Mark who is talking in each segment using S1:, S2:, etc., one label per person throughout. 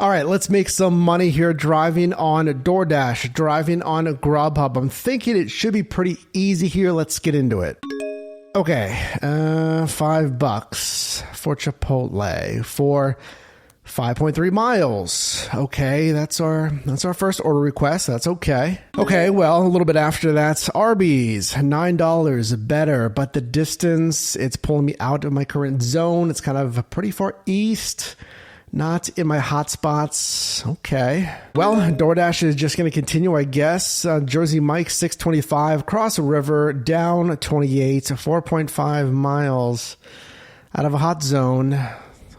S1: All right, let's make some money here driving on DoorDash, driving on Grubhub. I'm thinking it should be pretty easy here. Let's get into it. Okay, $5 for Chipotle for 5.3 miles. Okay, that's our first order request. That's okay. Okay, well, a little bit after that, Arby's, $9 better, but the distance, it's pulling me out of my current zone. It's kind of pretty far east. Not in my hotspots. Okay. Well, DoorDash is just going to continue, I guess. Jersey Mike, 625. Cross a river, down 28, 4.5 miles out of a hot zone.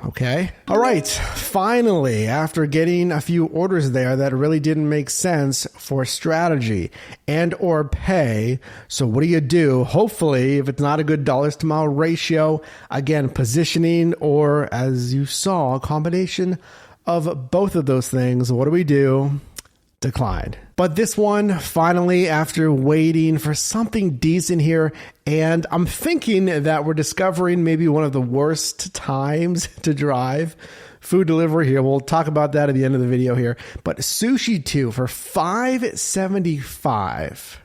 S1: Okay. All right. Finally, after getting a few orders there that really didn't make sense for strategy and or pay. So what do? Hopefully, if it's not a good dollars to mile ratio, again, positioning or as you saw, a combination of both of those things. What do? Declined. But this one, finally, after waiting for something decent here, and I'm thinking that we're discovering maybe one of the worst times to drive food delivery here. We'll talk about that at the end of the video here. But Sushi 2 for $5.75.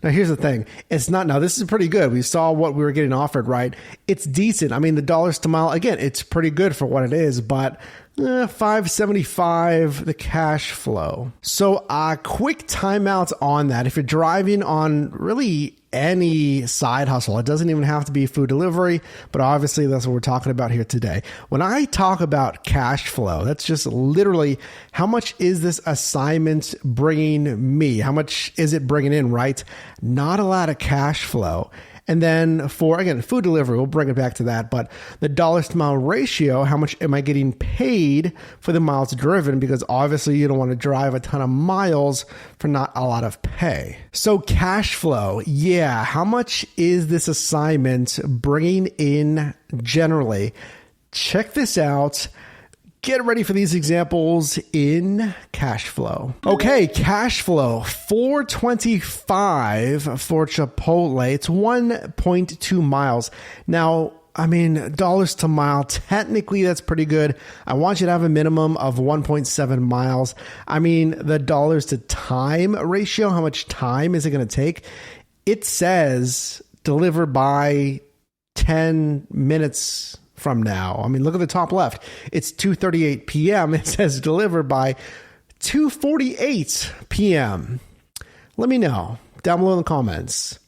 S1: Now, here's the thing. It's not, now this is pretty good. We saw what we were getting offered, right? It's decent. I mean, the dollars to mile, again, it's pretty good for what it is, but $5.75, the cash flow. So quick timeouts on that. If you're driving on really any side hustle, it doesn't even have to be food delivery, but obviously that's what we're talking about here today. When I talk about cash flow, that's just literally how much is this assignment bringing me? How much is it bringing in, right? Not a lot of cash flow. And then for, again, food delivery, we'll bring it back to that. But the dollars to mile ratio, how much am I getting paid for the miles driven? Because obviously you don't want to drive a ton of miles for not a lot of pay. So cash flow, yeah. How much is this assignment bringing in generally? Check this out. Get ready for these examples in cash flow. Okay, cash flow, $4.25 for Chipotle. It's 1.2 miles. Now, I mean, dollars to mile, technically that's pretty good. I want you to have a minimum of 1.7 miles. I mean, the dollars to time ratio, how much time is it going to take? It says deliver by 10 minutes from now. I mean, look at the top left. It's 2:38 p.m. It says deliver by 2:48 p.m. Let me know down below in the comments.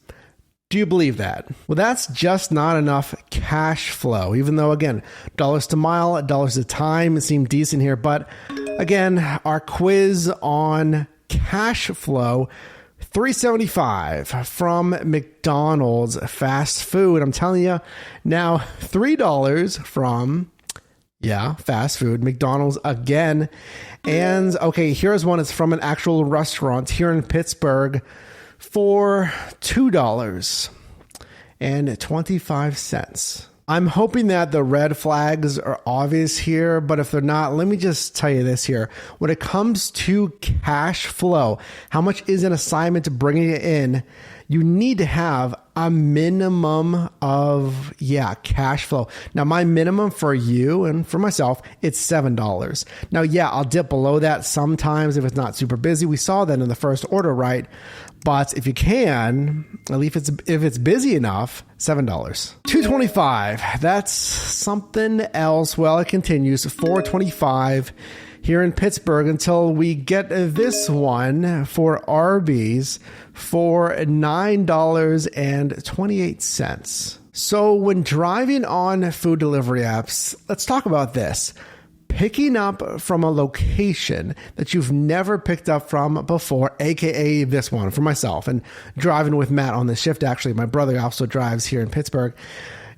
S1: Do you believe that? Well, that's just not enough cash flow, even though, again, dollars to mile, dollars to time, it seemed decent here. But again, our quiz on cash flow, $3.75 from McDonald's fast food. I'm telling you now, $3 from, fast food, McDonald's again. And okay, here's one. It's from an actual restaurant here in Pittsburgh for $2.25. I'm hoping that the red flags are obvious here, but if they're not, let me just tell you this here. When it comes to cash flow, how much is an assignment to bringing it in? You need to have a minimum of, cash flow. Now, my minimum for you and for myself, it's $7. Now, I'll dip below that sometimes if it's not super busy. We saw that in the first order, right? But if you can, at least if it's busy enough, $7. $2.25. That's something else. Well, it continues. $4.25 here in Pittsburgh until we get this one for Arby's for $9.28. So when driving on food delivery apps, let's talk about this. Picking up from a location that you've never picked up from before, aka this one for myself, and driving with Matt on this shift. Actually, my brother also drives here in Pittsburgh.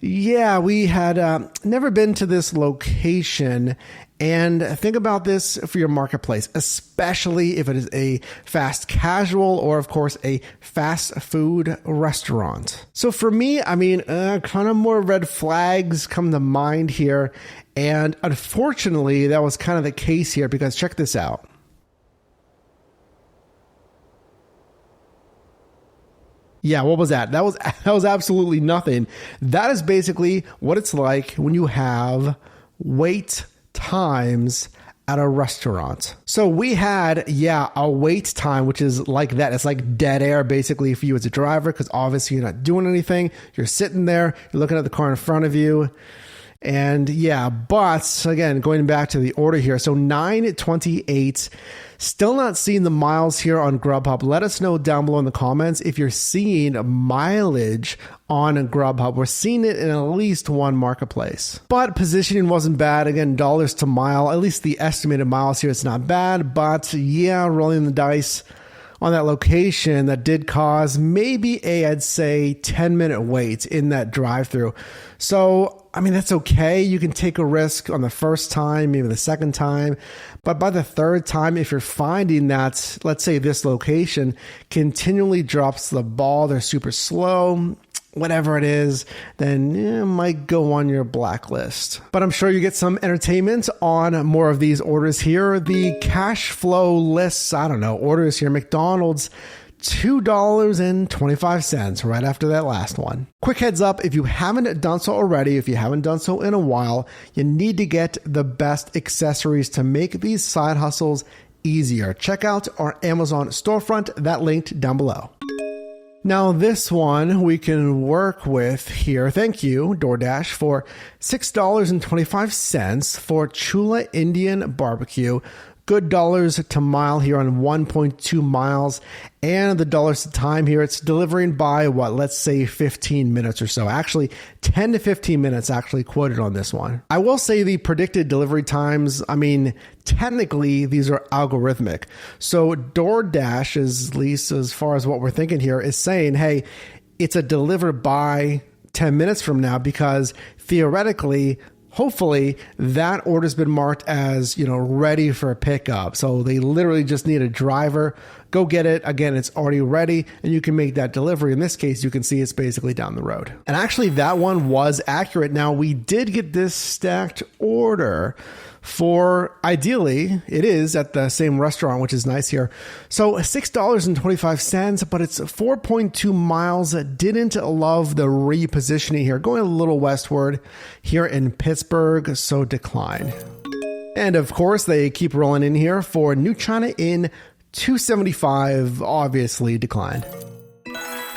S1: We had never been to this location. And think about this for your marketplace, especially if it is a fast casual or, of course, a fast food restaurant. So for me, I mean, kind of more red flags come to mind here. And unfortunately, that was kind of the case here because check this out. What was that? That was absolutely nothing. That is basically what it's like when you have wait times at a restaurant. So we had, a wait time, which is like that. It's like dead air basically for you as a driver, because obviously you're not doing anything. You're sitting there, you're looking at the car in front of you. And but again, going back to the order here, so 928, still not seeing the miles here on Grubhub. Let us know down below in the comments if you're seeing mileage on Grubhub. We're seeing it in at least one marketplace. But positioning wasn't bad. Again, dollars to mile, at least the estimated miles here, it's not bad. But rolling the dice on that location, that did cause maybe I'd say 10-minute wait in that drive-through. So, that's okay. You can take a risk on the first time, maybe the second time. But by the third time, if you're finding that, let's say this location continually drops the ball, they're super slow, whatever it is, then it might go on your blacklist. But I'm sure you get some entertainment on more of these orders here. The Cashflow lists, orders here. McDonald's, $2.25 right after that last one. Quick heads up, if you haven't done so already, if you haven't done so in a while, you need to get the best accessories to make these side hustles easier. Check out our Amazon storefront, that linked down below. Now this one we can work with here. Thank you, DoorDash, for $6.25 for Chula Indian barbecue. Good dollars to mile here on 1.2 miles, and the dollars to time here, it's delivering by let's say 15 minutes or so. Actually 10 to 15 minutes actually quoted on this one. I will say the predicted delivery times, technically these are algorithmic. So DoorDash, is, at least as far as what we're thinking here, is saying, hey, it's a deliver by 10 minutes from now, because theoretically, hopefully that order's been marked as, ready for a pickup. So they literally just need a driver, go get it. Again, it's already ready and you can make that delivery. In this case, you can see it's basically down the road. And actually that one was accurate. Now we did get this stacked order for, ideally, it is at the same restaurant, which is nice here. So $6.25, but it's 4.2 miles. Didn't love the repositioning here. Going a little westward here in Pittsburgh, so decline. And of course, they keep rolling in here for New China Inn, $2.75, obviously declined.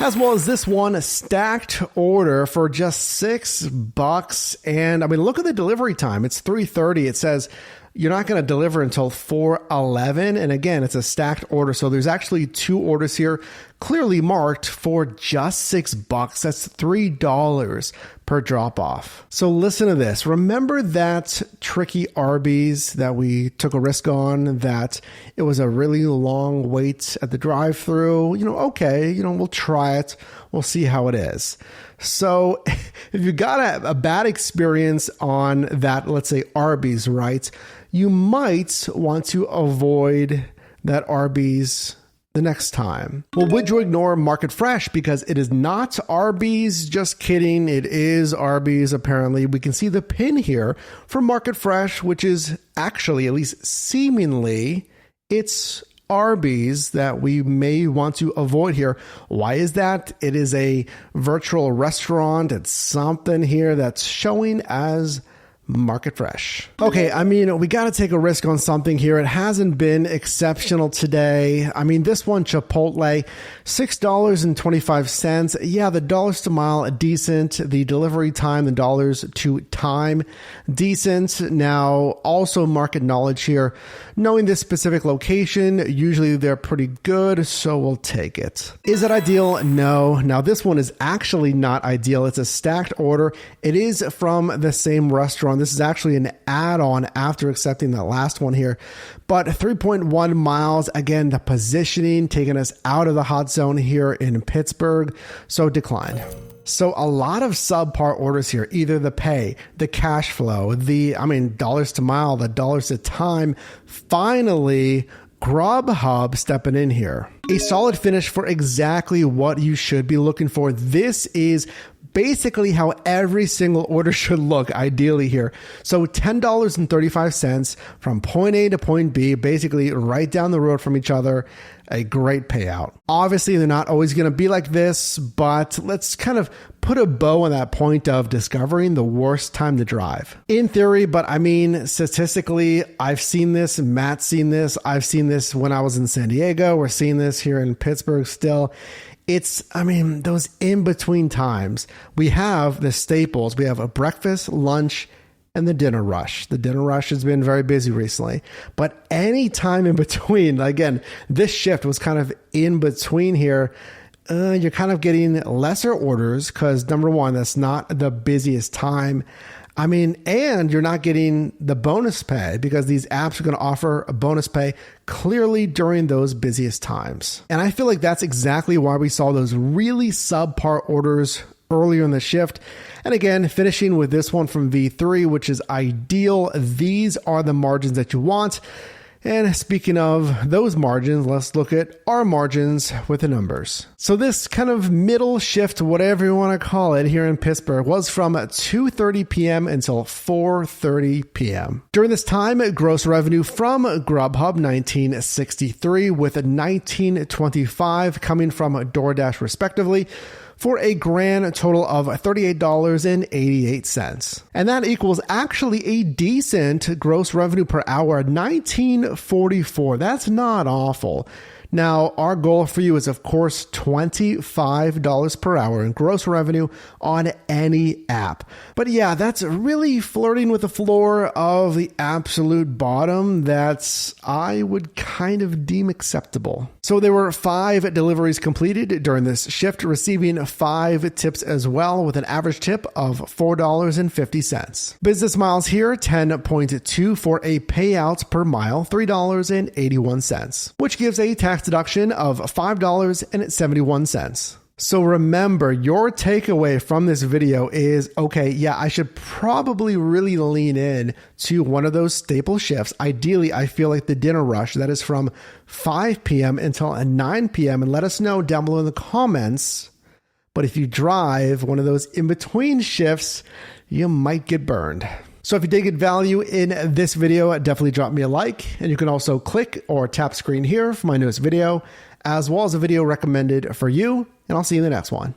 S1: As well as this one, a stacked order for just $6. And look at the delivery time. It's 3:30. It says you're not going to deliver until 4:11. And again, it's a stacked order. So there's actually two orders here clearly marked for just $6. That's $3 per drop off. So listen to this. Remember that tricky Arby's that we took a risk on, that it was a really long wait at the drive-through? Okay, we'll try it. We'll see how it is. So if you got a bad experience on that, let's say Arby's, right, you might want to avoid that Arby's the next time. Well, would you ignore Market Fresh because it is not Arby's? Just kidding. It is Arby's, apparently. We can see the pin here for Market Fresh, which is actually, at least seemingly, it's Arby's that we may want to avoid here. Why is that? It is a virtual restaurant. It's something here that's showing as Market Fresh. Okay, we got to take a risk on something here. It hasn't been exceptional today. This one, Chipotle, $6.25. Yeah, the dollars to mile, decent. The delivery time, the dollars to time, decent. Now, also market knowledge here. Knowing this specific location, usually they're pretty good, so we'll take it. Is it ideal? No. Now, this one is actually not ideal. It's a stacked order. It is from the same restaurant. This is actually an add-on after accepting that last one here. But 3.1 miles, again, the positioning taking us out of the hot zone here in Pittsburgh, so decline. So a lot of subpar orders here, either the pay, the cash flow, dollars to mile, the dollars to time. Finally, Grubhub stepping in here. A solid finish for exactly what you should be looking for. This is basically how every single order should look ideally here. So $10.35 from point A to point B, basically right down the road from each other. A great payout. Obviously, they're not always going to be like this, but let's kind of put a bow on that point of discovering the worst time to drive. In theory, but I mean, statistically, I've seen this, Matt's seen this, I've seen this when I was in San Diego, we're seeing this here in Pittsburgh still. It's, I mean, those in-between times. We have the staples. We have a breakfast, lunch, and the dinner rush. The dinner rush has been very busy recently, but any time in between, again, this shift was kind of in between here. You're kind of getting lesser orders because number one, that's not the busiest time. I mean, and you're not getting the bonus pay because these apps are going to offer a bonus pay clearly during those busiest times. And I feel like that's exactly why we saw those really subpar orders earlier in the shift. And again, finishing with this one from V3, which is ideal. These are the margins that you want. And speaking of those margins, let's look at our margins with the numbers. So this kind of middle shift, whatever you want to call it, here in Pittsburgh was from 2:30 p.m. until 4:30 p.m. During this time, gross revenue from Grubhub, $19.63 with $19.25 coming from DoorDash respectively, for a grand total of $38.88. And that equals actually a decent gross revenue per hour, $19.44. That's not awful. Now, our goal for you is, of course, $25 per hour in gross revenue on any app. But yeah, that's really flirting with the floor of the absolute bottom that I would kind of deem acceptable. So there were 5 deliveries completed during this shift, receiving 5 tips as well, with an average tip of $4.50. Business miles here, 10.2 for a payout per mile, $3.81, which gives a tax deduction of $5.71. So remember, your takeaway from this video is, okay, yeah, I should probably really lean in to one of those staple shifts. Ideally, I feel like the dinner rush, that is from 5 p.m. until 9 p.m. And let us know down below in the comments. But if you drive one of those in-between shifts, you might get burned. So if you did get value in this video, definitely drop me a like. And you can also click or tap screen here for my newest video, as well as a video recommended for you. And I'll see you in the next one.